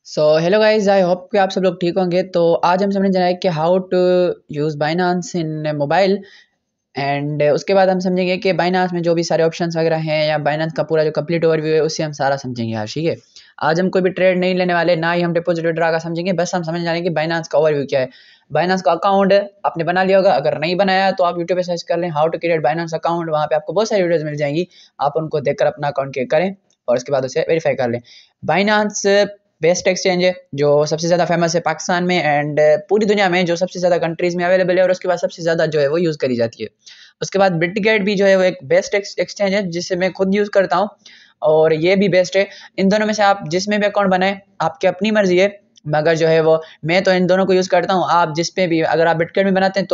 Hello guys, I hope कि आप सब लोग ठीक होंगे। तो आज हम समझने जा रहे हैं कि how to use Binance in mobile. And उसके बाद हम समझेंगे कि बाइनांस में जो भी सारे ऑप्शंस वगैरह हैं या बाइनांस का पूरा जो कंप्लीट ओवरव्यू है उससे हम सारा समझेंगे आज। ठीक है, आज हम कोई भी ट्रेड नहीं लेने वाले, ना ही हम डिपॉजिट विड्रॉ का समझेंगे, बस हम समझ जाएंगे कि बाइनांस का ओवरव्यू क्या है। बाइनांस का अकाउंट आपने बना लिया होगा, अगर नहीं बनाया तो आप यूट्यूब पे सर्च कर लें how to create Binance account. वहाँ पे आपको बहुत सारी वीडियोस मिल जाएंगी, आप उनको देखकर अपना अकाउंट क्रिएट करें और उसके बाद उसे वेरीफाई कर लें। बाइनांस बेस्ट एक्सचेंज है जो सबसे ज़्यादा फेमस है पाकिस्तान में एंड पूरी दुनिया में जो सबसे ज़्यादा कंट्रीज़ में अवेलेबल है, और उसके बाद सबसे ज़्यादा जो है वो यूज़ करी जाती है। उसके बाद बिटगेट भी जो है वो एक बेस्ट एक्सचेंज है जिसे मैं खुद यूज़ करता हूँ, और ये भी बेस्ट है। इन दोनों में से आप जिसमें भी अकाउंट बनाए आपकी अपनी मर्जी है, मगर जो है वो मैं तो इन दोनों को यूज़ करता हूँ। आप जिस पे भी, अगर आप बिटगेट में बनाते हैं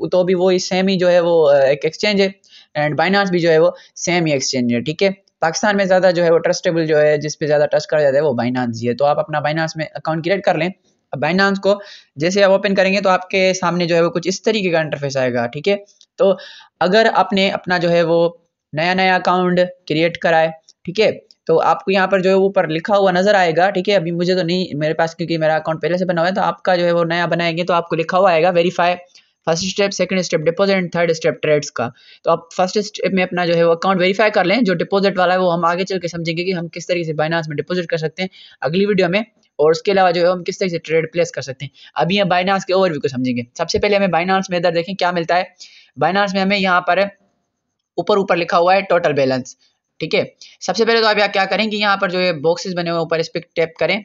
तो भी वो सेम ही जो है वो एक एक्सचेंज है, एंड बाइनांस भी जो है वो सेम ही एक्सचेंज है। ठीक है, पाकिस्तान में ज़्यादा जो है वो ट्रस्टेबल जो है, जिस पे ज़्यादा ट्रस्ट करा जाता है वो बाइनांस ही है। तो आप अपना बाइनांस में अकाउंट क्रिएट कर लें। अब बाइनांस को जैसे आप ओपन करेंगे तो आपके सामने जो है वो कुछ इस तरीके का इंटरफेस आएगा। ठीक है, तो अगर आपने अपना जो है वो नया नया अकाउंट क्रिएट करा है, ठीक है, तो आपको यहाँ पर जो है ऊपर लिखा हुआ नजर आएगा। ठीक है, अभी मुझे तो नहीं मेरे पास, क्योंकि मेरा अकाउंट पहले से बना हुआ है। तो आपका जो है वो नया बनाएंगे तो आपको लिखा हुआ आएगा verify, first step, second step deposit and third step trades का। तो आप फर्स्ट स्टेप में अपना जो है वो अकाउंट वेरीफाई कर लें। जो डिपॉजिट वाला है वो हम आगे चल के समझेंगे कि हम किस तरीके से बाइनांस में डिपॉजिट कर सकते हैं अगली वीडियो में, और उसके अलावा जो है हम किस तरीके से ट्रेड प्लेस कर सकते हैं। अभी हम बाइनांस के ओवरव्यू को समझेंगे। सबसे पहले हमें बाइनांस में इधर देखें क्या मिलता है। बाइनांस में हमें यहाँ पर ऊपर ऊपर लिखा हुआ है टोटल बैलेंस। ठीक है, सबसे पहले तो आप यहाँ क्या करें कि यहाँ पर जो है बॉक्सेस बने हुए ऊपर, इस पर टैप करें,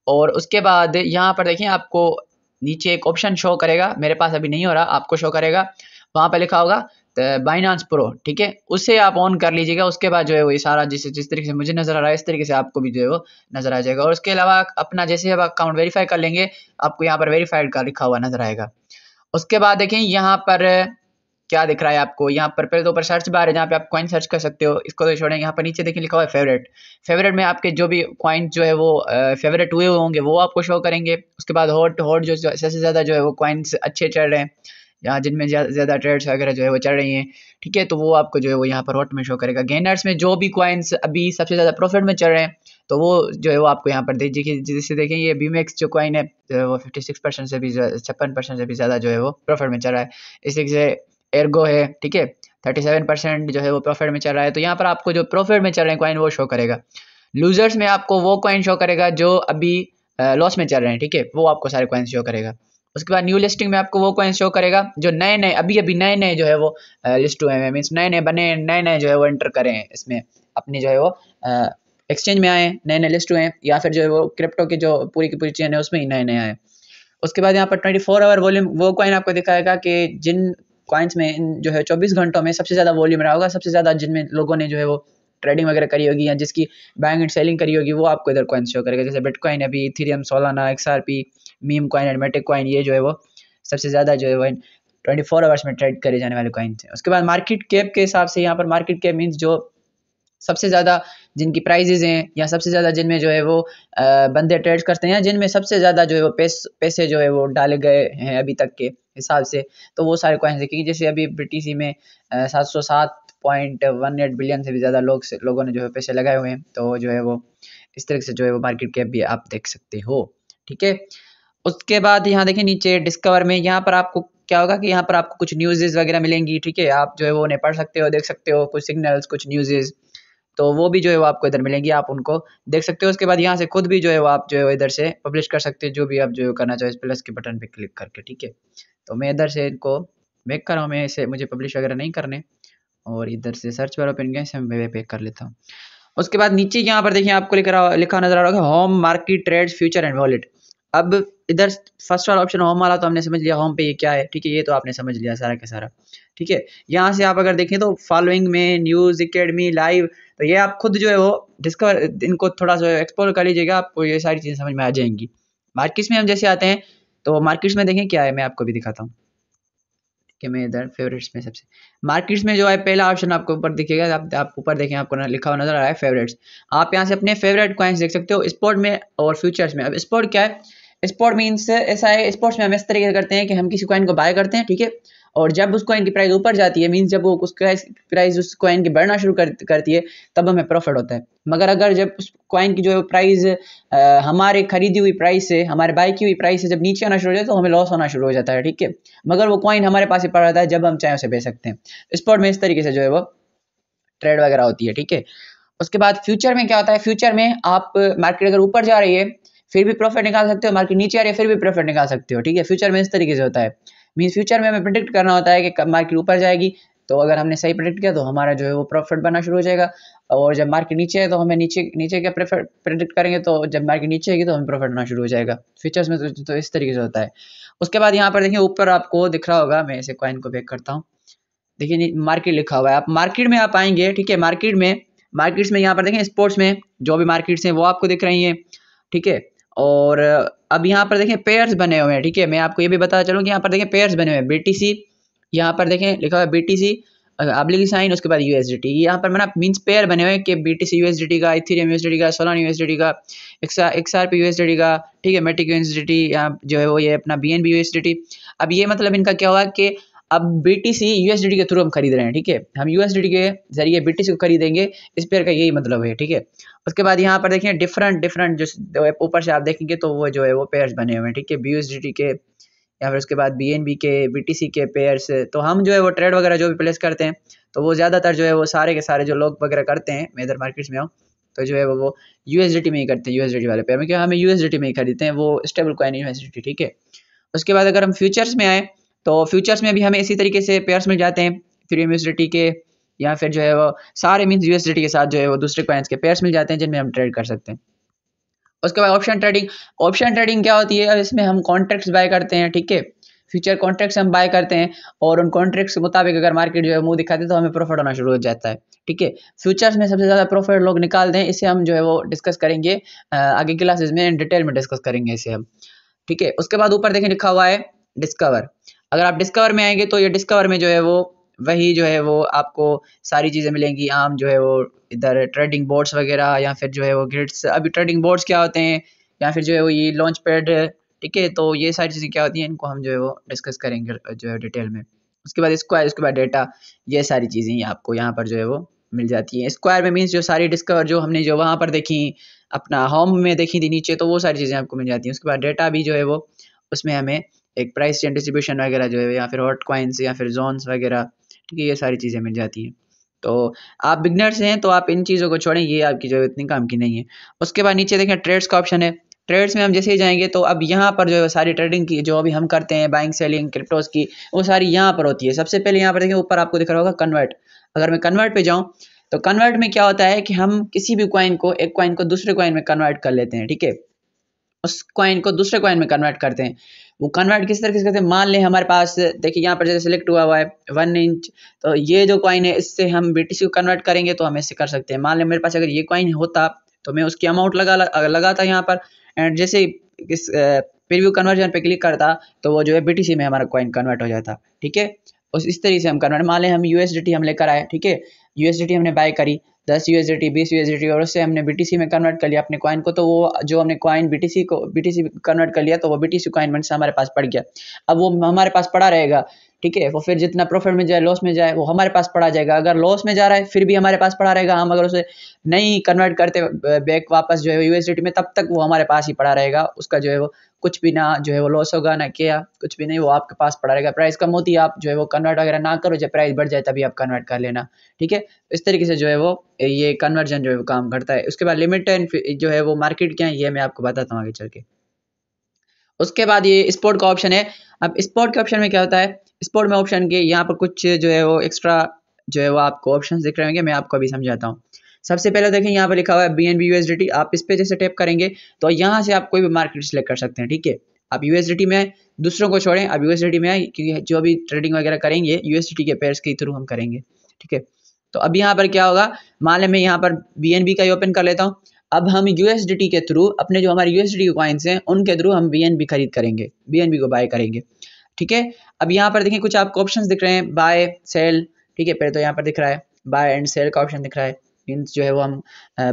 और उसके बाद यहाँ पर देखें आपको नीचे एक ऑप्शन शो करेगा, मेरे पास अभी नहीं हो रहा, आपको शो करेगा, वहाँ पर लिखा होगा बाइनांस प्रो। ठीक है, उससे आप ऑन कर लीजिएगा। उसके बाद जो है वो ये सारा जिस तरीके से मुझे नजर आ रहा है इस तरीके से आपको भी जो है वो नजर आ जाएगा। और उसके अलावा अपना जैसे आप अकाउंट वेरीफाई कर लेंगे आपको यहाँ पर वेरीफाइड का लिखा हुआ नजर आएगा। उसके बाद देखें यहाँ पर क्या दिख रहा है आपको। यहाँ पर पहले तो ऊपर सर्च बार है जहाँ पे आप कॉइन सर्च कर सकते हो, इसको तो छोड़ेंगे। यहाँ पर नीचे देखिए लिखा हुआ है फेवरेट। फेवरेट में आपके जो भी कॉइन जो है वो फेवरेट हुए होंगे वो आपको शो करेंगे। उसके बाद हॉट हॉट जो सबसे ज़्यादा जो है वो कॉइन्स अच्छे चल रहे हैं, यहाँ जिनमें ज़्यादा ट्रेड्स वगैरह जो है वो चल रही हैं। ठीक है, तो वो आपको जो है वो यहाँ पर हॉट में शो करेगा। गेनर्स में जो भी कॉइन्स अभी सबसे ज़्यादा प्रॉफिट में चल रहे हैं तो वो जो है वो आपको यहाँ पर देखिए, जैसे देखें ये बीमेक्स जो कॉइन है वो 56% से भी 56% से भी ज़्यादा जो है वो प्रॉफिट में चल रहा है। इसी से एर्गो है, ठीक है, 37% जो है वो प्रॉफिट में चल रहा है। तो यहाँ पर आपको जो प्रॉफिट में चल रहे हैं कॉइन वो शो करेगा। लूजर्स में आपको वो कॉइन शो करेगा जो अभी लॉस में चल रहे हैं। ठीक है, वो आपको सारे कॉइन शो करेगा। उसके बाद न्यू लिस्टिंग में आपको वो कॉइन शो करेगा जो नए नए अभी नए नए जो है वो लिस्ट हुए हैं, मीन्स नए नए बने, नए नए जो है वो एंटर करें इसमें, अपनी जो है वो एक्सचेंज में आए, नए नए लिस्ट हुए हैं, या फिर जो है वो क्रिप्टो की जो पूरी की पूरी चेन है उसमें ही नए नए आए। उसके बाद यहाँ पर 24 आवर वॉल्यूम वो कॉइन आपको दिखाएगा कि जिन कॉइन्स में जो है 24 घंटों में सबसे ज़्यादा वॉल्यूम रहा होगा, सबसे ज़्यादा जिनमें लोगों ने जो है वो ट्रेडिंग वगैरह करी होगी या जिसकी बाइंग एंड सेलिंग करी होगी, वो आपको इधर कॉइन शो करेगा। जैसे बिटकॉइन, अभी Ethereum, Solana, XRP, meme coin and matic coin, ये जो है वो सबसे ज़्यादा जो है वो 24 आवर्स में ट्रेड करे जाने वाले कॉइन थे। उसके बाद मार्केट कैप के हिसाब से यहाँ पर मार्केट कैप मीन्स जो सबसे ज़्यादा जिनकी प्राइजेज हैं या सबसे ज़्यादा जिनमें जो है वो बंदे ट्रेड करते हैं, जिनमें सबसे ज़्यादा जो है वो पैसे जो है वो डाले गए हैं अभी तक के हिसाब से, तो वो सारे कॉइन्स देखेंगे। जैसे अभी BTC में 707.18 बिलियन से भी ज़्यादा लोगों ने जो है पैसे लगाए हुए हैं। तो जो है वो इस तरह से जो है वो मार्केट कैप भी आप देख सकते हो। ठीक है, उसके बाद यहाँ देखिए नीचे डिस्कवर में, यहाँ पर आपको क्या होगा कि यहाँ पर आपको कुछ न्यूज़ वगैरह मिलेंगी। ठीक है, आप जो है वो उन्हें पढ़ सकते हो, देख सकते हो, कुछ सिग्नल्स, कुछ न्यूज़, तो वो भी जो है वो आपको इधर मिलेंगी, आप उनको देख सकते हो। उसके बाद यहाँ से खुद भी जो है वो आप जो है इधर से पब्लिश कर सकते हो जो भी आप जो करना चाहो इस प्लस के बटन पे क्लिक करके। ठीक है, तो मैं इधर से इनको बैक कर रहा हूँ, मैं इसे मुझे पब्लिश वगैरह नहीं करने, और इधर से सर्च बार ओपन गए मैं बैक कर लेता हूँ। उसके बाद नीचे यहाँ पर देखिए आपको लिखा नजर आ रहा होगा home, market, trades, future and wallet. अब इधर फर्स्ट वाला ऑप्शन होम वाला तो हमने समझ लिया, होम पे ये क्या है। ठीक है, ये तो आपने समझ लिया सारा का सारा। ठीक है, यहाँ से आप अगर देखें तो फॉलोइंग में न्यूज़, एकेडमी, लाइव, तो ये आप खुद जो है वो डिस्कवर, इनको थोड़ा सा एक्सप्लोर कर लीजिएगा, आपको ये सारी चीज़ें समझ में आ जाएंगी। मार्केट्स में हम जैसे आते हैं तो मार्केट्स में देखें क्या है, मैं आपको भी दिखाता हूँ कि मैं इधर फेवरेट्स में सबसे मार्केट्स में जो है पहला ऑप्शन आपको ऊपर दिखेगा, आप ऊपर देखें आपको लिखा हुआ नजर आ रहा है फेवरेट्स। आप यहाँ से अपने फेवरेट कॉइन्स देख सकते हो स्पॉट में और फ्यूचर्स में। अब स्पॉट क्या है, स्पॉट मीन्स ऐसा है, स्पॉट्स में हम इस तरीके से करते हैं कि हम किसी कॉइन को बाय करते हैं, ठीक है, और जब उस कॉइन की प्राइस ऊपर जाती है, मीन्स जब वो उस प्राइस उस कॉइन की बढ़ना शुरू करती है, तब हमें प्रॉफिट होता है। मगर अगर जब उस कॉइन की जो है प्राइस हमारे खरीदी हुई प्राइस से, हमारे बाई की हुई प्राइस से जब नीचे आना शुरू हो जाए, तो हमें लॉस होना शुरू हो जाता है, ठीक है। मगर वो कॉइन हमारे पास ही पड़ा रहता है, जब हम चाहे उसे बेच सकते हैं। स्पॉट में इस तरीके से जो है वो ट्रेड वगैरह होती है, ठीक है। उसके बाद फ्यूचर में क्या होता है, फ्यूचर में आप मार्केट अगर ऊपर जा रही है फिर भी प्रॉफिट निकाल सकते हो, मार्केट नीचे आ रही है फिर भी प्रॉफिट निकाल सकते हो, ठीक है। फ्यूचर में इस तरीके से होता है। मीन फ्यूचर में हमें प्रिडिक्ट करना होता है कि कब मार्केट ऊपर जाएगी, तो अगर हमने सही प्रिडिक्ट किया तो हमारा जो है वो प्रॉफिट बनना शुरू हो जाएगा। और जब मार्केट नीचे है तो हमें नीचे नीचे का प्रिडिक्ट करेंगे, तो जब मार्केट नीचे आएगी तो हमें प्रॉफिट होना शुरू हो जाएगा। फ्यूचर्स में तो इस तरीके से होता है। उसके बाद यहाँ पर देखिए ऊपर आपको दिख रहा होगा, मैं इसे कॉइन को बैक करता हूँ, देखिए मार्केट लिखा हुआ है। आप मार्केट में आप आएंगे, ठीक है। मार्केट्स में यहाँ पर देखें, स्पोर्ट्स में जो भी मार्केट्स हैं वो आपको दिख रही हैं, ठीक है। और अब यहाँ पर देखें पेयर्स बने हुए हैं, ठीक है। मैं आपको ये भी बताना चलूँ कि यहाँ पर देखें पेयर्स बने हुए हैं, BTC, यहाँ पर देखें लिखा हुआ है BTC अब्लिक साइन, उसके बाद USDT। यहाँ पर मैंने मीन्स पेयर बने हुए हैं कि BTC USDT का, इथेरियम USDT का, सोलाना USDT का, XRP USDT का, ठीक है, मेटिक USDT, यहाँ जो है वो ये अपना BNB USDT। अब ये मतलब इनका क्या हुआ कि अब BTC USDT के थ्रू हम खरीद रहे हैं, ठीक है। हम USDT के जरिए BTC को खरीदेंगे, इस पेयर का यही मतलब है, ठीक है। उसके बाद यहाँ पर देखिए डिफरेंट जो ऊपर से आप देखेंगे तो वो जो है वो पेयर्स बने हुए हैं, ठीक है। BUSDT के, या फिर उसके बाद BNB के, BTC के पेयर्स। तो हम जो है वो ट्रेड वगैरह जो भी प्लेस करते हैं, तो वो ज़्यादातर जो है वो सारे के सारे जो लोग वगैरह करते हैं, मैं इधर मार्केट्स में आऊँ तो जो है वो USDT में ही करते हैं, USDT वाले पेयर में, क्या हमें USDT में ही खरीदते हैं, वो स्टेबल कॉइन USDT, ठीक है। उसके बाद अगर हम फ्यूचर्स में आए तो फ्यूचर्स में भी हमें इसी तरीके से पेयर्स मिल जाते हैं, इथेरियम USDT के, या फिर जो है वो सारे मीन्स USDT के साथ जो है वो दूसरे कॉइन्स के पेयर्स मिल जाते हैं, जिनमें हम ट्रेड कर सकते हैं। उसके बाद ऑप्शन ट्रेडिंग क्या होती है, अब इसमें हम कॉन्ट्रैक्ट्स बाय करते हैं, ठीक है। फ्यूचर कॉन्ट्रैक्ट्स हम बाय करते हैं, और उन कॉन्ट्रैक्ट्स के मुताबिक अगर मार्केट जो है मुंह दिखाते हैं तो हमें प्रॉफिट होना शुरू हो जाता है, ठीक है। फ्यूचर्स में सबसे ज़्यादा प्रॉफिट लोग निकालते हैं, इसे हम जो है वो डिस्कस करेंगे आगे क्लासेस में, डिटेल में डिस्कस करेंगे इसे हम, ठीक है। उसके बाद ऊपर देखें लिखा हुआ है डिस्कवर। अगर आप डिस्कवर में आएंगे तो ये डिस्कवर में जो है वो वही जो है वो आपको सारी चीज़ें मिलेंगी आम, जो है वो इधर ट्रेडिंग बोर्ड्स वगैरह, या फिर जो है वो ग्रिड्स। अभी ट्रेडिंग बोर्ड्स क्या होते हैं, या फिर जो है वो ये लॉन्च पैड, ठीक है। तो ये सारी चीज़ें क्या होती हैं, इनको हम जो है वो डिस्कस करेंगे जो है डिटेल में। उसके बाद स्क्वायर, उसके बाद डेटा, ये सारी चीज़ें आपको यहाँ पर जो है वो मिल जाती हैं। स्क्वायर में मीन्स जो सारी डिस्कवर जो हमने जो वहाँ पर देखी, अपना होम में देखी थी नीचे, तो वो सारी चीज़ें आपको मिल जाती हैं। उसके बाद डेटा भी जो है वो उसमें हमें एक प्राइस चेन डिस्ट्रीब्यूशन वगैरह जो है, या फिर हॉट कॉइन्स, या फिर जोन्स वगैरह, ठीक है, ये सारी चीज़ें मिल जाती हैं। तो आप बिगनर्स हैं तो आप इन चीज़ों को छोड़ें, ये आपकी जो इतनी काम की नहीं है। उसके बाद नीचे देखें ट्रेड्स का ऑप्शन है। ट्रेड्स में हम जैसे ही जाएंगे तो अब यहाँ पर जो है सारी ट्रेडिंग की जो अभी हम करते हैं, बाइंग सेलिंग क्रिप्टोज की, वो सारी यहाँ पर होती है। सबसे पहले यहाँ पर देखें ऊपर आपको दिख रहा होगा कन्वर्ट। अगर मैं कन्वर्ट पे जाऊँ तो कन्वर्ट में क्या होता है कि हम किसी भी कॉइन को, एक कॉइन को दूसरे कॉइन में कन्वर्ट कर लेते हैं, ठीक है। उस कॉइन को दूसरे कॉइन में कन्वर्ट करते हैं। वो कन्वर्ट किस तरीके से करते हैं, मान लें हमारे पास, देखिए यहाँ पर जैसे सिलेक्ट हुआ है 1 इंच, तो ये जो कॉइन है इससे हम BTC को कन्वर्ट करेंगे, तो हम इससे कर सकते हैं। मान लें मेरे पास अगर ये कॉइन होता तो मैं उसकी अमाउंट लगाता यहाँ पर, एंड जैसे इस प्रीव्यू कन्वर्जन पे क्लिक करता तो वो जो है BTC में हमारा कॉइन कन्वर्ट हो जाता, ठीक है। उस इस तरीके से हम कन्वर्ट, मान लें हम USDT हम लेकर आए, ठीक है, USDT हमने बाय करी 10 USDT 20 USDT, और उससे हमने BTC में कन्वर्ट कर लिया अपने कॉइन को, तो वो जो हमने कॉइन BTC कन्वर्ट कर लिया, तो वो BTC कॉइन से हमारे पास पड़ गया। अब वो हमारे पास पड़ा रहेगा, ठीक है। वो फिर जितना प्रॉफिट में जाए, लॉस में जाए, वो हमारे पास पड़ा जाएगा। अगर लॉस में जा रहा है फिर भी हमारे पास पड़ा रहेगा, हम अगर उसे नहीं कन्वर्ट करते बैक वापस जो है USDT में, तब तक वो हमारे पास ही पड़ा रहेगा। उसका जो है वो कुछ भी ना जो है वो लॉस होगा ना क्या, कुछ भी नहीं, वो आपके पास पड़ा रहेगा। प्राइस कम होती है आप जो है वो कन्वर्ट वगैरह ना करो, जब प्राइस बढ़ जाए तभी आप कन्वर्ट कर लेना, ठीक है। इस तरीके से जो है वो ये कन्वर्जन जो है वो काम करता है। उसके बाद लिमिट एंड जो है वो मार्केट क्या है, ये मैं आपको बताता हूँ आगे चल के। उसके बाद ये स्पोर्ट का ऑप्शन है। अब स्पोर्ट के ऑप्शन में क्या होता है, स्पोर्ट में ऑप्शन के यहाँ पर कुछ जो है वो एक्स्ट्रा जो है वो आपको ऑप्शंस दिख रहे होंगे, मैं आपको अभी समझाता हूँ। सबसे पहले देखें यहाँ पर लिखा हुआ है BNB USDT, आप इस पे जैसे टैप करेंगे तो यहाँ से आप कोई भी मार्केट सिलेक्ट कर सकते हैं, ठीक है। आप USDT में दूसरों को छोड़ें, अब USDT में आए, क्योंकि जो भी ट्रेडिंग वगैरह करेंगे USDT के पेयर्स के थ्रू हम करेंगे, ठीक है। तो अब यहाँ पर क्या होगा, मान लें मैं यहाँ पर BNB का ही ओपन कर लेता हूँ। अब हम USDT के थ्रू अपने जो हमारे USDT के कॉइन्स हैं उनके थ्रू हम BNB खरीद करेंगे, BNB को बाय करेंगे, ठीक है। अब यहाँ पर देखिए कुछ आपको ऑप्शंस दिख रहे हैं, बाय सेल, ठीक है। पहले तो यहाँ पर दिख रहा है बाय एंड सेल का ऑप्शन दिख रहा है, मीन्स जो है वो हम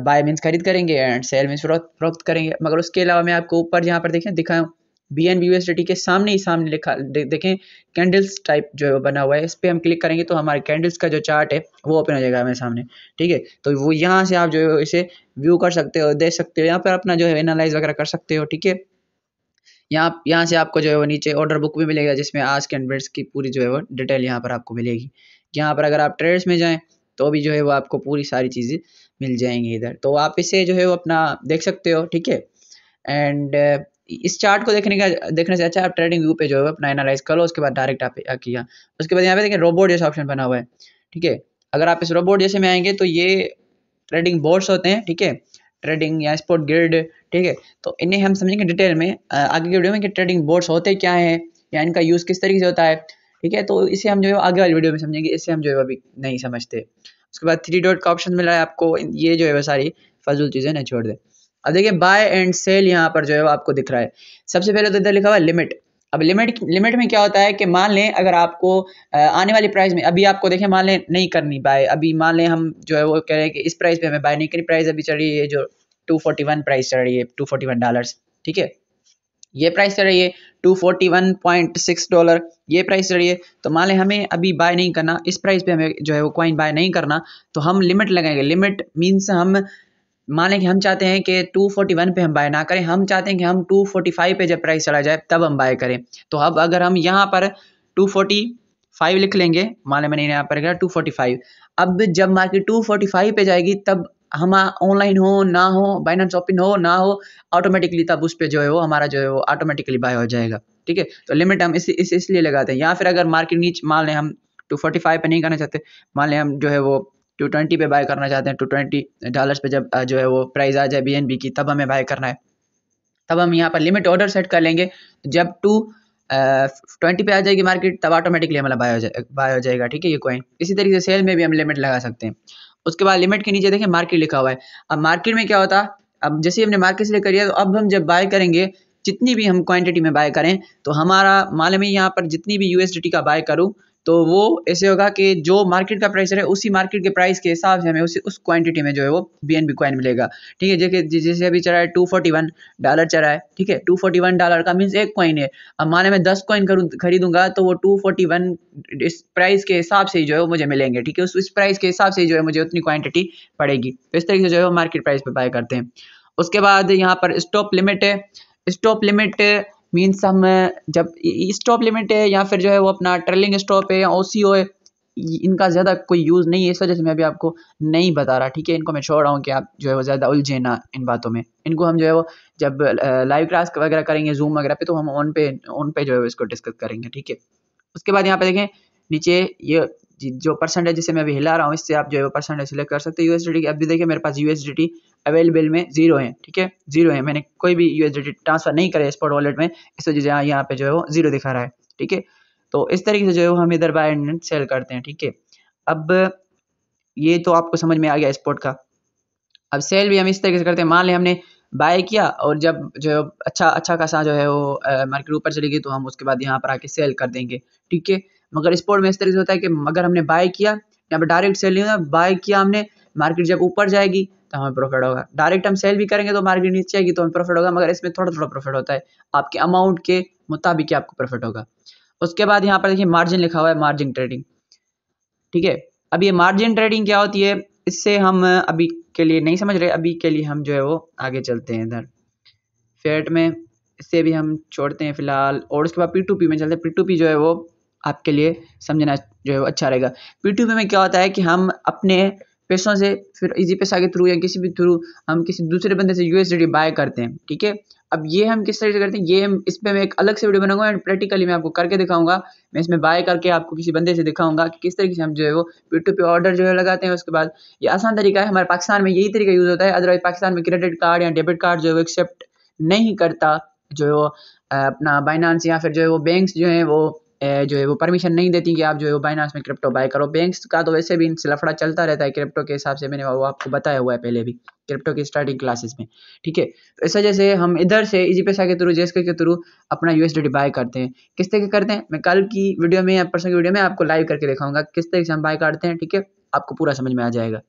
बाय मीन्स खरीद करेंगे, एंड सेल मीन्स फरोख्त करेंगे। मगर उसके अलावा मैं आपको ऊपर यहाँ पर देखें दिखाऊँ, BNB USDT के सामने ही सामने लिखा देखें कैंडल्स टाइप जो बना हुआ है, इस पर हम क्लिक करेंगे तो हमारे कैंडल्स का जो चार्ट है वो ओपन हो जाएगा हमारे सामने। ठीक है, तो वो यहाँ से आप जो है इसे व्यू कर सकते हो, देख सकते हो, यहाँ पर अपना जो है एनालाइज वगैरह कर सकते हो। ठीक है, यहाँ से आपको जो है वो नीचे ऑर्डर बुक भी मिलेगा जिसमें आज के एंड की पूरी जो है वो डिटेल यहाँ पर आपको मिलेगी। यहाँ पर अगर आप ट्रेड्स में जाएं तो भी जो है वो आपको पूरी सारी चीज़ें मिल जाएंगी इधर, तो आप इसे जो है वो अपना देख सकते हो। ठीक है, एंड इस चार्ट को देखने से अच्छा आप ट्रेडिंग व्यू पे जो है अपना एनालाइज कर लो, उसके बाद डायरेक्ट आप किया। उसके बाद यहाँ पे देखिए रोबोट जैसा ऑप्शन बना हुआ है। ठीक है, अगर आप इस रोबोट जैसे में आएंगे तो ये ट्रेडिंग बोर्ड्स होते हैं। ठीक है, ट्रेडिंग या स्पॉट ग्रिड। ठीक है, तो इन्हें हम समझेंगे डिटेल में आगे के वीडियो में कि ट्रेडिंग बोर्ड्स होते क्या हैं या इनका यूज़ किस तरीके से होता है। ठीक है, तो इसे हम जो है आगे वाली वीडियो में समझेंगे, इससे हम जो है अभी नहीं समझते। उसके बाद 3 डॉट का ऑप्शन मिल रहा है आपको, ये जो है वो सारी फजूल चीज़ें नहीं छोड़ दे। अब देखिए बाय एंड सेल यहाँ पर जो है वो आपको दिख रहा है। सबसे पहले तो इधर लिखा हुआ है लिमिट। अब लिमिट में क्या होता है कि मान लें अगर आपको आने वाली प्राइस में अभी आपको देखें मान लें नहीं करनी बाय, अभी मान लें हम जो है वो कह रहे हैं कि इस प्राइस पे हमें बाय नहीं करनी, प्राइस अभी चल रही है जो 241 प्राइस चल रही है, $241। ठीक है, ये प्राइस चल रही है $241.6, ये प्राइस चल रही है। तो मान लें हमें अभी बाय नहीं करना, इस प्राइस पे हमें जो है वो कॉइन बाय नहीं करना, तो हम लिमिट लगाएंगे। लिमिट मीन्स हम मान लें कि हम चाहते हैं कि 241 पे हम बाय ना करें, हम चाहते हैं कि हम 245 पे जब प्राइस चला जाए तब हम बाय करें। तो अब अगर हम यहाँ पर 245 लिख लेंगे, मान लें मैंने यहाँ पर 245, अब जब मार्केट 245 पे जाएगी तब हम ऑनलाइन हो ना हो, बाइनेंस ओपन हो ना हो, ऑटोमेटिकली तब उस पर जो है वो हमारा जो है वो ऑटोमेटिकली बाय हो जाएगा। ठीक है, तो लिमिट हम इसलिए लगाते हैं। या फिर अगर मार्केट नीचे मान लें हम 245 पे नहीं करना चाहते, मान लें हम जो है वो 220 पे बाय करना चाहते हैं, $220 पे जब जो है वो प्राइस आ जाए BNB की तब हमें बाय करना है, तब हम यहाँ पर लिमिट ऑर्डर सेट कर लेंगे। जब 220 पे आ जाएगी मार्केट तब ऑटोमेटिकली हमारा बाय हो जाएगा। ठीक है, ये कॉइन इसी तरीके से सेल में भी हम लिमिट लगा सकते हैं। उसके बाद लिमिट के नीचे देखिए मार्केट लिखा हुआ है। अब मार्केट में क्या होता है, अब जैसे ही हमने मार्केट से करिए तो अब हम जब बाय करेंगे, जितनी भी हम क्वांटिटी में बाय करें तो हमारा मान में यहाँ पर जितनी भी USDT का बाय करूँ तो वो ऐसे होगा कि जो मार्केट का प्राइस है उसी मार्केट के प्राइस के हिसाब से हमें उस क्वांटिटी में जो है वो BNB कॉइन मिलेगा। ठीक है, जैसे अभी चल रहा है $241 चल रहा है। ठीक है, $241 का मीन्स एक कॉइन है। अब माने मैं 10 कॉइन खरीदूंगा तो वो 241 इस प्राइस के हिसाब से ही जो है वो मुझे मिलेंगे। ठीक है, उस प्राइस के हिसाब से ही जो है मुझे उतनी क्वांटिटी पड़ेगी। तो इस तरीके से जो है वो मार्केट प्राइस पे बाय करते हैं। उसके बाद यहाँ पर स्टॉप लिमिट है। स्टॉप लिमिट मीन्स हम जब स्टॉप लिमिट है या फिर जो है वो अपना ट्रेलिंग स्टॉप है या OCO है, इनका ज़्यादा कोई यूज़ नहीं है, इस वजह से मैं अभी आपको नहीं बता रहा। ठीक है, इनको मैं छोड़ रहा हूँ कि आप जो है वो ज़्यादा उलझे ना इन बातों में। इनको हम जो है वो जब लाइव क्लास वगैरह करेंगे जूम वगैरह पे तो हम ऑन पे जो है इसको डिस्कस करेंगे। ठीक है, उसके बाद यहाँ पे देखें नीचे ये जो परसेंटेज जिसे मैं अभी हिला रहा हूँ इससे आप जो है वो परसेंटेज सिलेक्ट कर सकते हैं USDT की। अभी देखिए मेरे पास USDT अवेलेबल में 0 है। ठीक है, 0 है, मैंने कोई भी USDT ट्रांसफर नहीं करे स्पॉट वॉलेट में, इस वजह से यहाँ पे जो है वो 0 दिखा रहा है। ठीक है, तो इस तरीके से जो है हम इधर बाय एंड सेल करते हैं। ठीक है, अब ये तो आपको समझ में आ गया स्पॉट का। अब सेल भी हम इस तरीके से करते हैं, मान लें हमने बाय किया और जब जो अच्छा खासा जो है वो मार्केट ऊपर चली गई तो हम उसके बाद यहाँ पर आके सेल कर देंगे। ठीक है, मगर स्पॉट में इस तरीके से होता है कि अगर हमने बाय किया, यहाँ पर डायरेक्ट सेल नहीं होता, बाय किया हमने, मार्केट जब ऊपर जाएगी तो हमें प्रॉफिट होगा। डायरेक्ट हम सेल भी करेंगे तो मार्केट नीचे आएगी तो हमें प्रॉफिट होगा, मगर इसमें थोड़ा थोड़ा प्रॉफिट होता है, आपके अमाउंट के मुताबिक आपको प्रॉफिट होगा। उसके बाद यहाँ पर देखिए मार्जिन लिखा हुआ है, मार्जिन ट्रेडिंग। ठीक है, अब ये मार्जिन ट्रेडिंग क्या होती है इससे हम अभी के लिए नहीं समझ रहे, अभी के लिए हम जो है वो आगे चलते हैं इधर फेट में, इससे भी हम छोड़ते हैं फिलहाल। और उसके बाद P2P में चलते हैं। P2P जो है वो आपके लिए समझना जो है वो अच्छा रहेगा। P2P में क्या होता है कि हम अपने पैसों से फिर इजी पैसा के थ्रू या किसी भी थ्रू हम किसी दूसरे बंदे से USDT बाय करते हैं। ठीक है, अब ये हम किस तरीके से करते हैं, ये हम इस पर मैं एक अलग से वीडियो बनाऊंगा एंड प्रैक्टिकली मैं आपको करके दिखाऊंगा। मैं इसमें बाय करके आपको किसी बंदे से दिखाऊंगा कि किस तरीके से हम जो है वो P2P ऑर्डर जो है लगाते हैं। उसके बाद ये आसान तरीका है, हमारे पाकिस्तान में यही तरीका यूज़ होता है, अदरवाइज पाकिस्तान में क्रेडिट कार्ड या डेबिट कार्ड जो है वो एक्सेप्ट नहीं करता, जो है वो अपना बाइनांस या फिर जो है वो बैंक्स जो है वो जो है वो परमिशन नहीं देती कि आप जो है वो बाइनांस में क्रिप्टो बाय करो। बैंक्स का तो वैसे भी इनसे लफड़ा चलता रहता है क्रिप्टो के हिसाब से, मैंने वो आपको बताया हुआ है पहले भी क्रिप्टो की स्टार्टिंग क्लासेस में। ठीक है, तो इस वजह से हम इधर से इजी पैसा के थ्रू जेस्के के थ्रू अपना USDT बाय करते हैं। किस तरीके करते हैं मैं कल की वीडियो में या परसों की वीडियो में आपको लाइव करके दिखाऊंगा किस तरीके से हम बाय करते हैं। ठीक है, आपको पूरा समझ में आ जाएगा।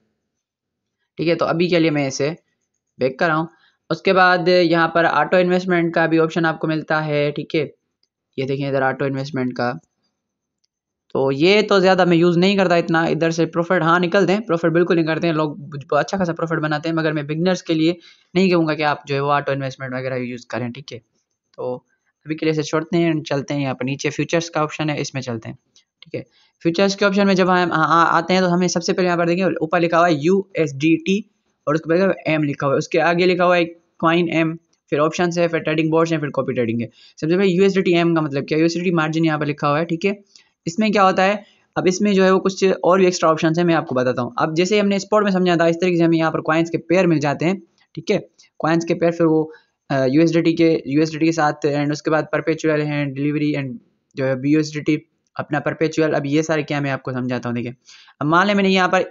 ठीक है, तो अभी के लिए मैं इसे बैक कर रहा हूँ। उसके बाद यहाँ पर ऑटो इन्वेस्टमेंट का भी ऑप्शन आपको मिलता है, ठीक है। ये देखिए इधर ऑटो इन्वेस्टमेंट का, तो ये तो ज़्यादा मैं यूज़ नहीं करता इतना। इधर से प्रॉफिट हाँ निकलते हैं, प्रॉफिट बिल्कुल नहीं करते हैं लोग, अच्छा खासा प्रॉफिट बनाते हैं, मगर मैं बिगनर्स के लिए नहीं कहूँगा कि आप जो है वो ऑटो इन्वेस्टमेंट वगैरह यूज़ करें, ठीक है। तो अभी के लिए इसे छोड़ते हैं, चलते हैं यहाँ पर नीचे फ्यूचर्स का ऑप्शन है, इसमें चलते हैं, ठीक है। फ्यूचर्स के ऑप्शन में जब हम आते हैं तो हमें सबसे पहले यहाँ पर देखिए ऊपर लिखा हुआ है USDT और उसके बाद एम लिखा हुआ है, उसके आगे लिखा हुआ है कॉइन एम, फिर ऑप्शन है, फिर ट्रेडिंग बोर्ड्स हैं, फिर कॉपी ट्रेडिंग है। सबसे पहले USDT एम का मतलब क्या है, USDT मार्जिन यहाँ पर लिखा हुआ है, ठीक है। इसमें क्या होता है, अब इसमें जो है वो कुछ और भी एक्स्ट्रा ऑप्शन है, मैं आपको बताता हूँ। अब जैसे हमने स्पॉट में समझा था, इस तरीके से हमें यहाँ पर कॉइन्स के पेयर मिल जाते हैं, ठीक है। कॉइन्स के पेयर फिर वो यूएसडीटी के साथ, एंड उसके बाद परपेचुअल हैं, डिलीवरी एंड जो है BUSDT अपना परपेचुअल। अब ये सारे क्या मैं आपको समझाता हूँ, देखिए। अब मान लें मैंने यहाँ पर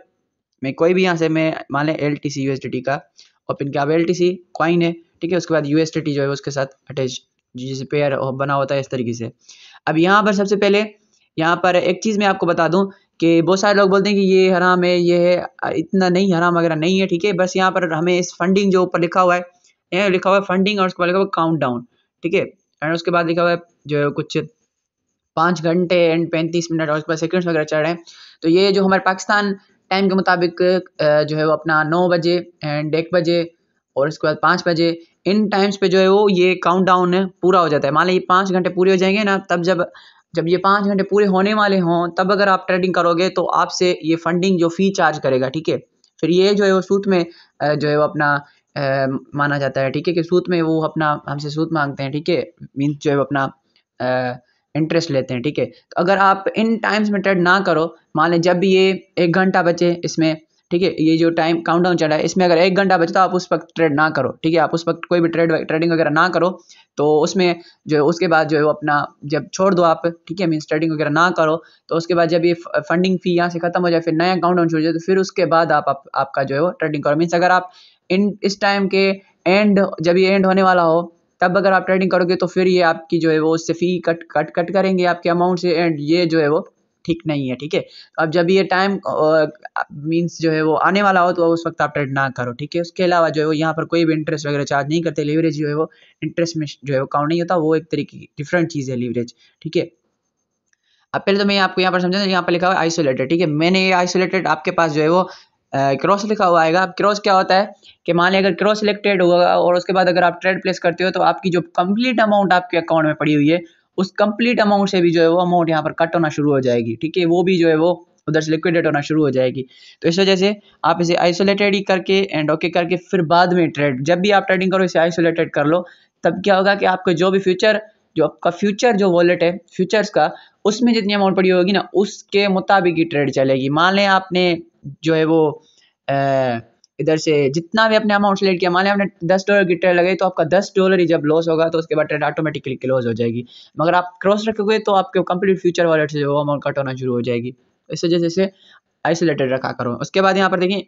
मैं कोई भी यहाँ से मैं मान लें LTC USDT का ओपन किया, अब LTC कॉइन है, ठीक है। उसके बाद USDT जो है उसके साथ अटैच जिसे पेयर बना होता है इस तरीके से। अब यहाँ पर सबसे पहले यहाँ पर एक चीज़ मैं आपको बता दूँ कि बहुत सारे लोग बोलते हैं कि ये हराम है, ये है, इतना नहीं हराम वगैरह नहीं है, ठीक है। बस यहाँ पर हमें इस फंडिंग जो ऊपर लिखा हुआ है, ये लिखा हुआ है फंडिंग और उसके बाद लिखा हुआ है काउंट डाउन, ठीक है। एंड उसके बाद लिखा हुआ है जो है कुछ 5 घंटे एंड 35 मिनट और उसके बाद सेकंड्स वगैरह चल रहे हैं। तो ये जो हमारे पाकिस्तान टाइम के मुताबिक जो है वो अपना 9 बजे एंड 1 बजे और उसके बाद 5 बजे, इन टाइम्स पे जो है वो ये काउंट डाउन पूरा हो जाता है। मान लीजिए 5 घंटे पूरे हो जाएंगे ना, तब जब ये 5 घंटे पूरे होने वाले हों, तब अगर आप ट्रेडिंग करोगे तो आपसे ये फंडिंग जो फ़ी चार्ज करेगा, ठीक है। फिर ये जो है वो सूद में जो है वो अपना माना जाता है, ठीक है, कि सूद में वो अपना हमसे सूद मांगते हैं, ठीक है। मीन्स जो है वो अपना इंटरेस्ट लेते हैं, ठीक है। तो अगर आप इन टाइम्स में ट्रेड ना करो, मान लें जब भी ये 1 घंटा बचे इसमें, ठीक है, ये जो टाइम काउंटडाउन चल रहा है इसमें अगर 1 घंटा बचे तो आप उस वक्त ट्रेड ना करो, ठीक है। आप उस वक्त कोई भी ट्रेडिंग वगैरह ना करो, तो उसमें जो है उसके बाद जो है वो अपना जब छोड़ दो आप, ठीक है, मीन्स ट्रेडिंग वगैरह ना करो, तो उसके बाद जब ये फंडिंग फ़ी यहाँ से ख़त्म हो जाए, फिर नया काउंटडाउन शुरू हो जाए, तो फिर उसके बाद आपका जो है वो ट्रेडिंग करो। मीन्स अगर आप इस टाइम के एंड, जब ये एंड होने वाला हो, तब अगर आप ट्रेडिंग करोगे तो फिर ये आपकी जो है वो उससे फ़ी कट करेंगे आपके अमाउंट से, एंड ये जो है वो ठीक नहीं है, ठीक है। अब जब ये टाइम मीन्स जो है वो आने वाला हो तो उस वक्त आप ट्रेड ना करो, ठीक है। उसके अलावा जो है वो यहाँ पर कोई भी इंटरेस्ट वगैरह चार्ज नहीं करते। लीवरेज जो है वो इंटरेस्ट में जो है वो काउंट नहीं होता, वो एक तरीके की डिफरेंट चीज़ है लीवरेज, ठीक है। अब पहले तो मैं आपको यहाँ पर समझा, यहाँ पर लिखा हुआ है आइसोलेटेड, ठीक है। मैंने ये आइसोलेटेड आपके पास जो है वो क्रॉस लिखा हुआ आएगा। अब क्रॉस क्या होता है कि मान लिया अगर क्रॉस सिलेक्टेड हुआ और उसके बाद अगर आप ट्रेड प्लेस करते हो तो आपकी जो कंप्लीट अमाउंट आपके अकाउंट में पड़ी हुई है, उस कंप्लीट अमाउंट से भी जो है वो अमाउंट यहाँ पर कट होना शुरू हो जाएगी, ठीक है। वो भी जो है वो उधर से लिक्विडेट होना शुरू हो जाएगी। तो इस वजह से आप इसे आइसोलेटेड ही करके एंड ओके करके फिर बाद में ट्रेड, जब भी आप ट्रेडिंग करो इसे आइसोलेटेड कर लो। तब क्या होगा कि आपको जो भी जो आपका फ्यूचर जो वॉलेट है फ्यूचर्स का, उसमें जितनी अमाउंट पड़ी होगी ना उसके मुताबिक ही ट्रेड चलेगी। मान लें आपने जो है वो इधर से जितना भी अपने अमाउंट सेलेक्ट किया, मान लें आपने $10 की ट्रेड लगाई, तो आपका $10 ही जब लॉस होगा तो उसके बाद ट्रेड ऑटोमेटिकली क्लोज हो जाएगी। मगर आप क्रॉस रखोगे तो आपके कंप्लीट फ्यूचर वॉलेट से जो अमाउंट कट होना शुरू हो जाएगी। इस वजह से आइसोलेटेड रखा करो। उसके बाद यहाँ पर देखिए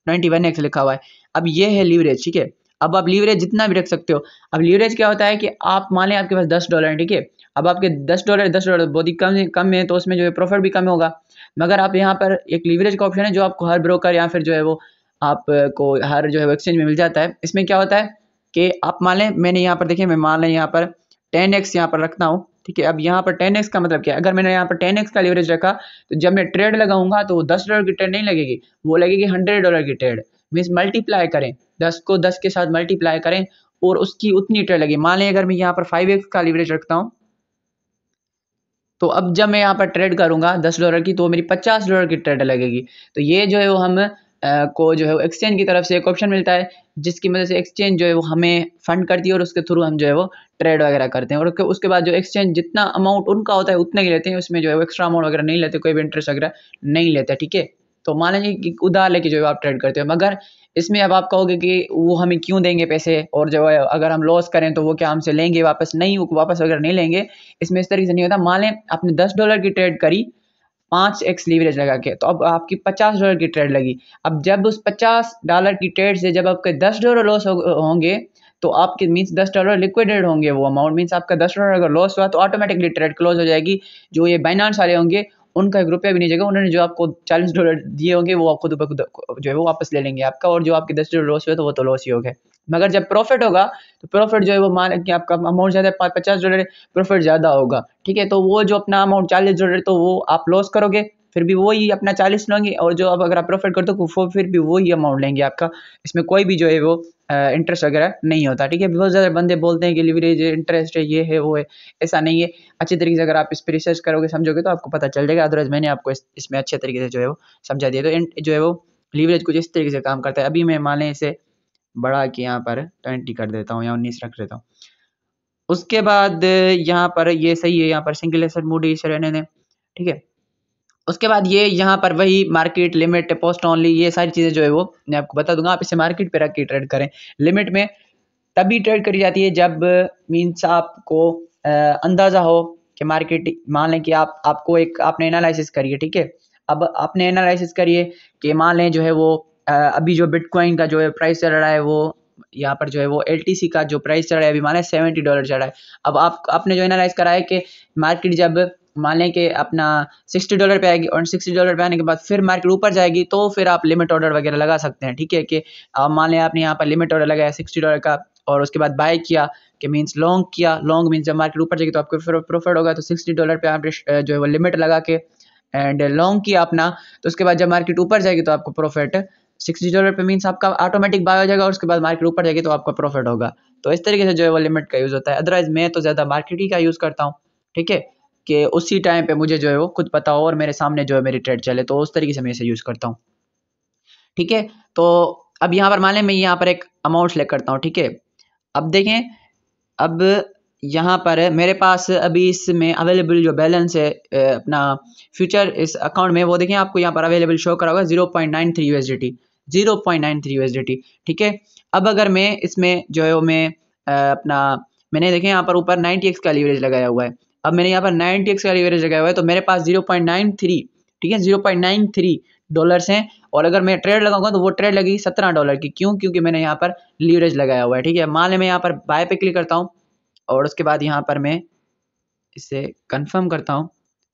91x लिखा हुआ है। अब ये है लीवरेज, ठीक है। अब आप लीवरेज जितना भी रख सकते हो। अब लीवरेज क्या होता है कि आप मान लें आपके पास $10 है, ठीक है। अब आपके $10 बहुत ही कम है, तो उसमें जो है प्रॉफिट भी कम होगा। मगर आप यहाँ पर एक लीवरेज का ऑप्शन है जो आपको हर ब्रोकर या फिर जो है वो आपको हर जो है एक्सचेंज में मिल जाता है। इसमें क्या होता है कि आप मान लें मैंने यहाँ पर देखिए, मैं मान लें यहाँ पर 10x यहाँ पर रखता हूँ, ठीक है। अब यहाँ पर 10x का मतलब क्या है, अगर मैंने यहाँ पर 10x का लीवरेज रखा तो जब मैं ट्रेड लगाऊंगा तो वो $10 की ट्रेड नहीं लगेगी, वो लगेगी $100 की ट्रेड। मीन्स मल्टीप्लाई करें, 10 को 10 के साथ मल्टीप्लाई करें और उसकी उतनी ट्रेड लगी। मान लें अगर मैं यहाँ पर 5x का लीवरेज रखता हूँ, तो अब जब मैं यहाँ पर ट्रेड करूंगा $10 की, तो मेरी $50 की ट्रेड लगेगी। तो ये जो है वो हम को जो है एक्सचेंज की तरफ से एक ऑप्शन मिलता है, जिसकी मदद से एक्सचेंज जो है वो हमें फंड करती है और उसके थ्रू हम जो है वो ट्रेड वगैरह करते हैं। और उसके बाद जो एक्सचेंज जितना अमाउंट उनका होता है उतने ही लेते हैं, उसमें जो है वो एक्स्ट्रा अमाउंट वगैरह नहीं लेते, कोई भी इंटरेस्ट वगैरह नहीं लेते, ठीक है। तो मान लीजिए कि उधार लेके जो है आप ट्रेड करते हो, मगर इसमें अब आप कहोगे कि वो हमें क्यों देंगे पैसे, और जो है अगर हम लॉस करें तो वो क्या हमसे लेंगे वापस? नहीं, वो वापस वगैरह नहीं लेंगे। इसमें इस तरीके से नहीं होता। मान लें आपने $10 की ट्रेड करी 5x लीवरेज लगा के, तो अब आपकी $50 की ट्रेड लगी। अब जब उस $50 की ट्रेड से जब आपके $10 लॉस होंगे, तो आपके मीन्स $10 लिक्विडेट होंगे, वो अमाउंट मीन्स आपका $10 अगर लॉस हुआ तो ऑटोमेटिकली ट्रेड क्लोज हो जाएगी। जो ये बाइनेंस वाले होंगे उनका 1 रुपया भी नहीं जाएगा। उन्होंने जो आपको $40 दिए होंगे वो आप खुद ब खुद जो है वो वापस ले लेंगे आपका, और जो आपके $10 लॉस हुए तो वो तो लॉस ही हो गए। मगर जब प्रॉफिट होगा तो प्रॉफिट जो है वो मान कि आपका अमाउंट ज़्यादा है, $50 प्रॉफिट ज़्यादा होगा, ठीक है। तो वो जो अपना अमाउंट $40 तो वो आप लॉस करोगे, फिर भी वही अपना 40 लेंगे, और जो अब अगर आप प्रॉफिट करते हो वो फिर भी वही अमाउंट लेंगे आपका। इसमें कोई भी जो है वो इंटरेस्ट वगैरह नहीं होता, ठीक है। बहुत ज़्यादा बंदे बोलते हैं कि लिवरेज इंटरेस्ट है, ये है वो है, ऐसा नहीं है। अच्छे तरीके से अगर आप इस पर रिसर्च करोगे समझोगे तो आपको पता चल जाएगा। अदरवाइज मैंने आपको इसमें अच्छे तरीके से जो है वो समझा दिया। तो जो है वो लीवरेज कुछ इस तरीके से काम करता है। अभी मैं मान लें इसे बढ़ा के यहाँ पर 20 कर देता हूँ या 19 रख देता हूँ। उसके बाद यहाँ पर ये सही है, यहाँ पर सिंगल एसेट मूडी से रहने दें, ठीक है। उसके बाद ये यहाँ पर वही मार्केट लिमिट पोस्ट ओनली ये सारी चीज़ें जो है वो मैं आपको बता दूंगा। आप इसे मार्केट पे रख के ट्रेड करें। लिमिट में तभी ट्रेड करी जाती है जब मीन्स आपको अंदाज़ा हो कि मार्केट, मान लें कि आपको एक आपने एनालिसिस करिए, ठीक है। अब आपने एनालिसिस करिए कि मान लें जो है वो अभी जो बिटकॉइन का जो है प्राइस चल रहा है वो यहाँ पर जो है वो LTC का जो प्राइस चल रहा है अभी मान लें $70 चल रहा है। अब आपने जो एनालाइज करा है कि मार्केट जब मान लें कि अपना $60 पे आएगी और $60 पे आने के बाद फिर मार्केट ऊपर जाएगी तो फिर आप लिमिट ऑर्डर वगैरह लगा सकते हैं, ठीक है। कि आप मान लें आपने यहाँ पर लिमिट ऑर्डर लगाया $60 का और उसके बाद बाय किया कि मीन्स लॉन्ग किया। लॉन्ग मीन्स जब मार्केट ऊपर जाएगी तो आपको फिर प्रॉफिट होगा। तो $60 पे आप जो है वो लिमिट लगा के एंड लॉन्ग किया अपना, तो उसके बाद जब मार्केट ऊपर जाएगी तो आपको प्रॉफिट $60 पे मीन्स आपका ऑटोमेटिक बाय हो जाएगा और उसके बाद मार्केट ऊपर जाएगी तो आपका प्रॉफिट होगा। तो इस तरीके से जो है वो लिमिट का यूज़ होता है। अदरवाइज मैं तो ज़्यादा मार्केट ही का यूज़ करता हूँ, ठीक है, कि उसी टाइम पे मुझे जो है वो खुद पता हो और मेरे सामने जो है मेरी ट्रेड चले, तो उस तरीके से मैं इसे यूज़ करता हूँ, ठीक है। तो अब यहाँ पर मान लें मैं यहाँ पर एक अमाउंट सेलेक्ट करता हूँ, ठीक है। अब देखें, अब यहाँ पर मेरे पास अभी इसमें अवेलेबल जो बैलेंस है अपना फ्यूचर इस अकाउंट में, वो देखें आपको यहाँ पर अवेलेबल शो करा होगा 0.93 USDT, 0.93 USDT, ठीक है। अब अगर मैं इसमें जो है वो मैं अपना मैंने देखें यहाँ पर ऊपर 90x का लीवरेज लगाया हुआ है। अब मैंने यहाँ पर 90x का लीवरेज लगाया हुआ है तो मेरे पास 0.93, ठीक है, $0.93 हैं। और अगर मैं ट्रेड लगाऊंगा तो वो ट्रेड लगेगी $17 की। क्यों? क्योंकि मैंने यहाँ पर लीवरेज लगाया हुआ है, ठीक है। मान लें मैं यहाँ पर बाय पे क्लिक करता हूँ और उसके बाद यहाँ पर मैं इसे कंफर्म करता हूँ,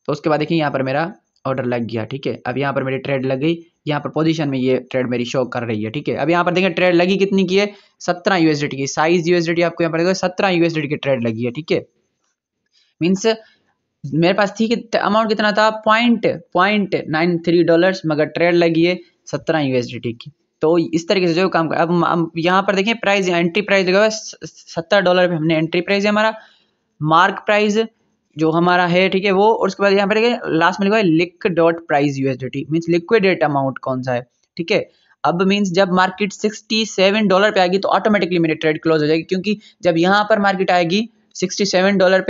तो उसके बाद देखिए यहाँ पर मेरा ऑर्डर लग गया, ठीक है। अब यहाँ पर मेरी ट्रेड लग गई, यहाँ पर पोजीशन में ये ट्रेड मेरी शो कर रही है, ठीक है। अब यहाँ पर देखिए ट्रेड लगी कितनी की है, 17 USDT की। साइज USDT आपको यहाँ पर देखो 17 USDT की ट्रेड लगी है, ठीक है। मीन्स मेरे पास ठीक है अमाउंट कितना था, $0.93, मगर ट्रेड लगी है 17 USDT की। तो इस तरीके से जो काम कर, अब यहाँ पर देखें प्राइस, एंट्री प्राइस लगा हुआ है $70 पे, हमने एंट्री प्राइस है हमारा, मार्क प्राइस जो हमारा है, ठीक है वो। और उसके बाद यहाँ पर देखिए लास्ट में लिखा है liq dot price USDT, means liquidate amount कौन सा है, ठीक है। अब मीन्स जब मार्केट $67 पे आएगी तो ऑटोमेटिकली मेरी ट्रेड क्लोज हो जाएगी, क्योंकि जब यहाँ पर मार्केट आएगी $67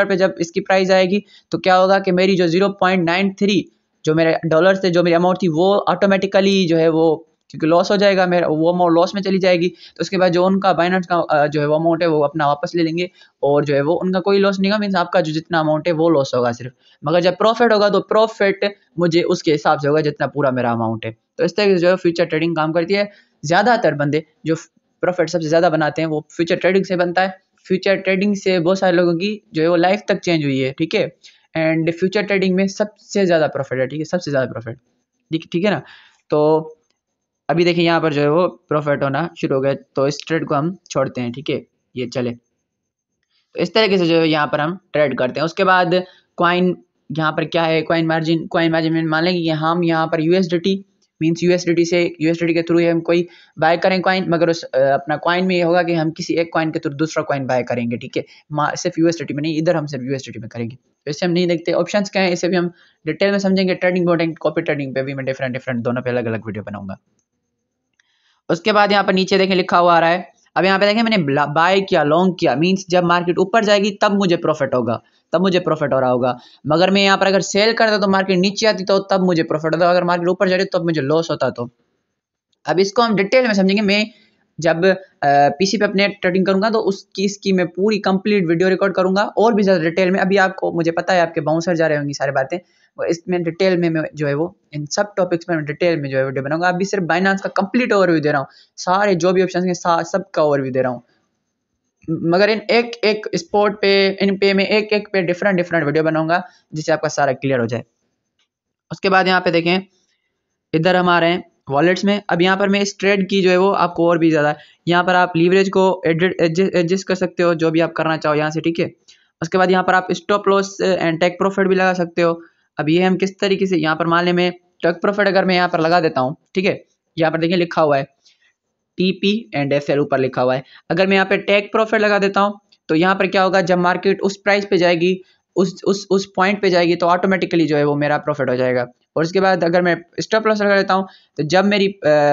पे जब इसकी प्राइस आएगी तो क्या होगा कि मेरी जो 0.93 जो मेरे डॉलर से जो मेरी अमाउंट थी वो ऑटोमेटिकली जो है वो, क्योंकि लॉस हो जाएगा मेरा, वो अमाउंट लॉस में चली जाएगी। तो उसके बाद जो उनका बाइनेंस का जो है वो अमाउंट है वो अपना वापस ले लेंगे और जो है वो उनका कोई लॉस नहीं होगा, मीन्स आपका जो जितना अमाउंट है वो लॉस होगा सिर्फ। मगर जब प्रॉफिट होगा तो प्रॉफिट मुझे उसके हिसाब से होगा जितना पूरा मेरा अमाउंट है। तो इस तरीके से जो है फ्यूचर ट्रेडिंग काम करती है। ज़्यादातर बंदे जो प्रॉफिट सबसे ज़्यादा बनाते हैं वो फ्यूचर ट्रेडिंग से बनता है। फ्यूचर ट्रेडिंग से बहुत सारे लोगों की जो है वो लाइफ तक चेंज हुई है, ठीक है। एंड फ्यूचर ट्रेडिंग में सबसे ज़्यादा प्रॉफिट है, ठीक है, सबसे ज़्यादा प्रॉफिट, ठीक है ना। तो अभी देखिए यहाँ पर जो है वो प्रॉफिट होना शुरू हो गया, तो इस ट्रेड को हम छोड़ते हैं, ठीक है, ये चले। तो इस तरीके से जो है यहाँ पर हम ट्रेड करते हैं। उसके बाद कॉइन, यहाँ पर क्या है, कॉइन मार्जिन में मान लेंगे कि हम यहाँ पर USDT मीन्स USDT के थ्रू हम कोई बाय करें कॉइन, मगर उस अपना कॉइन में ये होगा कि हम किसी एक कॉइन के थ्रू दूसरा कॉइन बाय करेंगे, ठीक है। सिर्फ USDT में नहीं, इधर हम सिर्फ USDT में करेंगे। तो इससे हम नहीं देखते ऑप्शंस क्या है, इसे भी हम डिटेल में समझेंगे। Trading board and copy trading पे भी मैं डिफरेंट दोनों पे अलग अलग वीडियो बनाऊंगा। उसके बाद यहाँ पर नीचे देखें लिखा हुआ आ रहा है, अब यहाँ पे देखें मैंने बाय किया, लॉन्ग किया, मीन्स जब मार्केट ऊपर जाएगी तब मुझे प्रॉफिट होगा, तब मुझे प्रॉफिट हो रहा होगा। मगर मैं यहाँ पर अगर सेल करता तो मार्केट नीचे आती तो तब मुझे प्रॉफिट होता, अगर मार्केट ऊपर जा रही तब मुझे लॉस होता। तो अब इसको हम डिटेल में समझेंगे। मैं जब पीसी पे अपने ट्रेडिंग करूंगा तो इसकी मैं पूरी कंप्लीट वीडियो रिकॉर्ड करूंगा और भी ज़्यादा डिटेल में। अभी आपको मुझे पता है आपके बाउंसर जा रहे होंगी सारी बातें, इसमें डिटेल में मैं जो है वो इन सब टॉपिक्स में डिटेल में जो है वीडियो बनाऊंगा। अभी सिर्फ बाइनेंस का कंप्लीट ओवरव्यू दे रहा हूँ, सारे जो भी ऑप्शन हैं सब का ओवरव्यू दे रहा हूँ। मगर इन एक एक स्पॉट पे, इन पे मैं एक एक पे डिफरेंट डिफरेंट वीडियो बनाऊंगा जिससे आपका सारा क्लियर हो जाए। उसके बाद यहाँ पे देखें, इधर हम आ रहे हैं वॉलेट्स में। अब यहाँ पर मैं इस ट्रेड की जो है वो आपको और भी ज़्यादा, यहाँ पर आप लीवरेज को एडजस्ट कर सकते हो जो भी आप करना चाहो यहाँ से, ठीक है। उसके बाद यहाँ पर आप stop loss and take profit भी लगा सकते हो। अब ये हम किस तरीके से, यहाँ पर मान लें मैं टेक प्रॉफिट अगर मैं यहाँ पर लगा देता हूँ, ठीक है, यहाँ पर देखिए लिखा हुआ है TP एंड FL ऊपर लिखा हुआ है। अगर मैं यहाँ पे टेक प्रॉफिट लगा देता हूँ तो यहाँ पर क्या होगा, जब मार्केट उस प्राइस पे जाएगी, उस पॉइंट पे जाएगी तो ऑटोमेटिकली जो है वो मेरा प्रॉफिट हो जाएगा। और उसके बाद अगर मैं स्टॉप लॉस लगा देता हूँ तो जब मेरी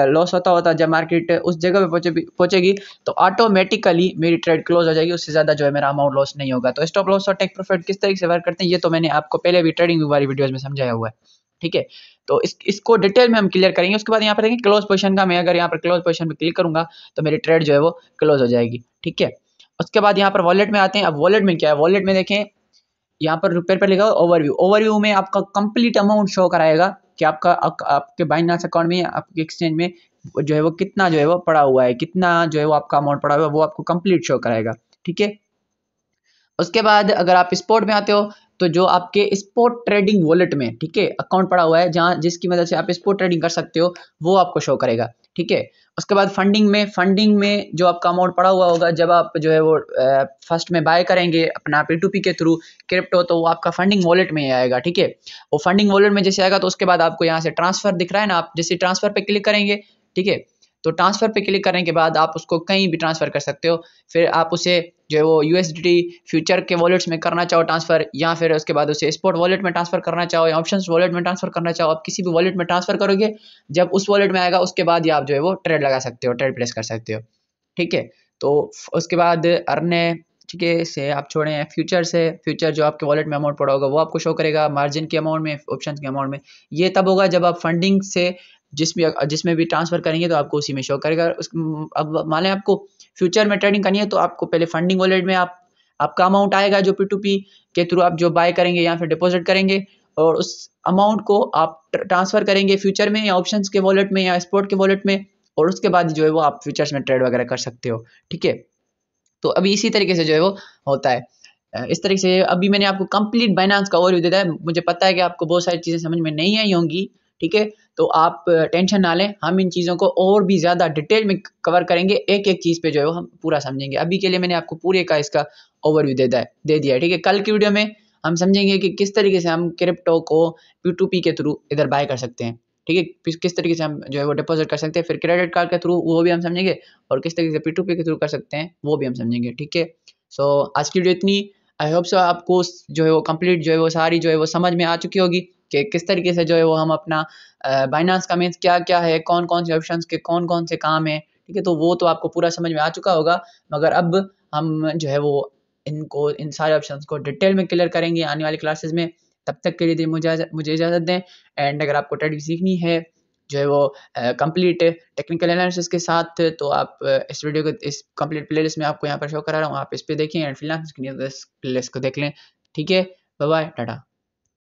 लॉस होता होता जब मार्केट उस जगह पे पहुंचेगी तो ऑटोमेटिकली मेरी ट्रेड क्लोज हो जाएगी, उससे ज़्यादा जो है मेरा अमाउंट लॉस नहीं होगा। तो स्टॉप लॉस और टेक प्रॉफिट किस तरीके से वर्क करते हैं ये तो मैंने आपको पहले भी ट्रेडिंग वाली वीडियोज़ में समझाया हुआ है, ठीक है। तो इसको डिटेल में हम क्लियर करेंगे। उसके बाद यहाँ पर देखेंगे क्लोज पोजीशन का, मैं अगर यहाँ पर क्लोज पोजीशन पे क्लिक करूंगा तो मेरी ट्रेड जो है वो क्लोज हो जाएगी, ठीक है। उसके बाद यहाँ पर वॉलेट में आते हैं। अब वॉलेट में क्या है, वॉलेट में देखें यहाँ पर रुपये पर लिखा ओवरव्यू। ओवरव्यू में आपका कंप्लीट अमाउंट शो कराएगा कि आपके बाइनांस अकाउंट में, आपके एक्सचेंज में जो है वो कितना जो है वो पड़ा हुआ है, कितना जो है वो आपका अमाउंट पड़ा हुआ है, वो आपको कंप्लीट शो कराएगा, ठीक है। उसके बाद अगर आप स्पॉट में आते हो तो जो आपके स्पॉट ट्रेडिंग वॉलेट में, ठीक है, अकाउंट पड़ा हुआ है जहां जिसकी मदद से आप स्पॉट ट्रेडिंग कर सकते हो वो आपको शो करेगा, ठीक है। उसके बाद फंडिंग में जो आपका अमाउंट पड़ा हुआ होगा जब आप जो है वो फर्स्ट में बाय करेंगे अपना P2P के थ्रू क्रिप्टो, तो वो आपका फंडिंग वॉलेट में ही आएगा, ठीक है। वो फंडिंग वॉलेट में जैसे आएगा तो उसके बाद आपको यहाँ से ट्रांसफर दिख रहा है ना, आप जैसे ट्रांसफर पे क्लिक करेंगे, ठीक है, तो ट्रांसफर पे क्लिक करने के बाद आप उसको कहीं भी ट्रांसफर कर सकते हो। फिर आप उसे जो है वो USDT फ्यूचर के वॉलेट्स में करना चाहो ट्रांसफर, या फिर उसके बाद उसे स्पॉट वॉलेट में ट्रांसफर करना चाहो या ऑप्शंस वॉलेट में ट्रांसफर करना चाहो, आप किसी भी वॉलेट में ट्रांसफर करोगे, जब उस वॉलेट में आएगा उसके बाद ही आप जो है वो ट्रेड लगा सकते हो, ट्रेड प्लेस कर सकते हो, ठीक है। तो उसके बाद अर्ने, ठीक है, से आप छोड़े हैं फ्यूचर से, फ्यूचर जो आपके वॉलेट में अमाउंट पड़ा होगा वो आपको शो करेगा मार्जिन के अमाउंट में, ऑप्शन के अमाउंट में। ये तब होगा जब आप फंडिंग से जिसमें भी ट्रांसफर करेंगे तो आपको उसी में शो करेगा। अब मान लें आपको फ्यूचर में ट्रेडिंग करनी है तो आपको पहले फंडिंग वॉलेट में आपका अमाउंट आएगा जो P2P के थ्रू आप जो बाय करेंगे या फिर डिपॉजिट करेंगे, और उस अमाउंट को आप ट्रांसफर करेंगे फ्यूचर में या ऑप्शंस के वॉलेट में या स्पॉट के वॉलेट में, और उसके बाद जो है वो आप फ्यूचर्स में ट्रेड वगैरह कर सकते हो, ठीक है। तो अभी इसी तरीके से जो है वो होता है। इस तरीके से अभी मैंने आपको कंप्लीट बाइनांस का ओवरव्यू दिया है। मुझे पता है कि आपको बहुत सारी चीज़ें समझ में नहीं आई होंगी, ठीक है। तो आप टेंशन ना लें, हम इन चीज़ों को और भी ज़्यादा डिटेल में कवर करेंगे, एक एक चीज़ पे जो है वो हम पूरा समझेंगे। अभी के लिए मैंने आपको पूरे का इसका ओवरव्यू दे दिया है, ठीक है। कल की वीडियो में हम समझेंगे कि किस तरीके से हम क्रिप्टो को P2P के थ्रू इधर बाय कर सकते हैं, ठीक है, किस तरीके से हम जो है वो डिपॉजिट कर सकते हैं, फिर क्रेडिट कार्ड के थ्रू वो भी हम समझेंगे, और किस तरीके से P2P के थ्रू कर सकते हैं वो भी हम समझेंगे, ठीक है। सो आज की वीडियो इतनी, आई होप सो आपको जो है वो कंप्लीट जो है वो सारी जो है वो समझ में आ चुकी होगी कि किस तरीके से जो है वो हम अपना बाइनांस का मीन्स क्या क्या है, कौन कौन से ऑप्शंस के कौन कौन से काम है, ठीक है। तो वो तो आपको पूरा समझ में आ चुका होगा, मगर अब हम जो है वो इन सारे ऑप्शंस को डिटेल में क्लियर करेंगे आने वाली क्लासेस में। तब तक के लिए मुझे इजाज़त दें। एंड अगर आपको ट्रेडिंग सीखनी है जो है वो कंप्लीट टेक्निकल एनालिसिस के साथ, तो आप इस वीडियो को, इस कंप्लीट प्लेलिस्ट में आपको यहाँ पर शो करा रहा हूँ, आप इस पे देखें एंड फ्रीलांस की प्लेलिस्ट को देख लें, ठीक है। Bye bye, Tata.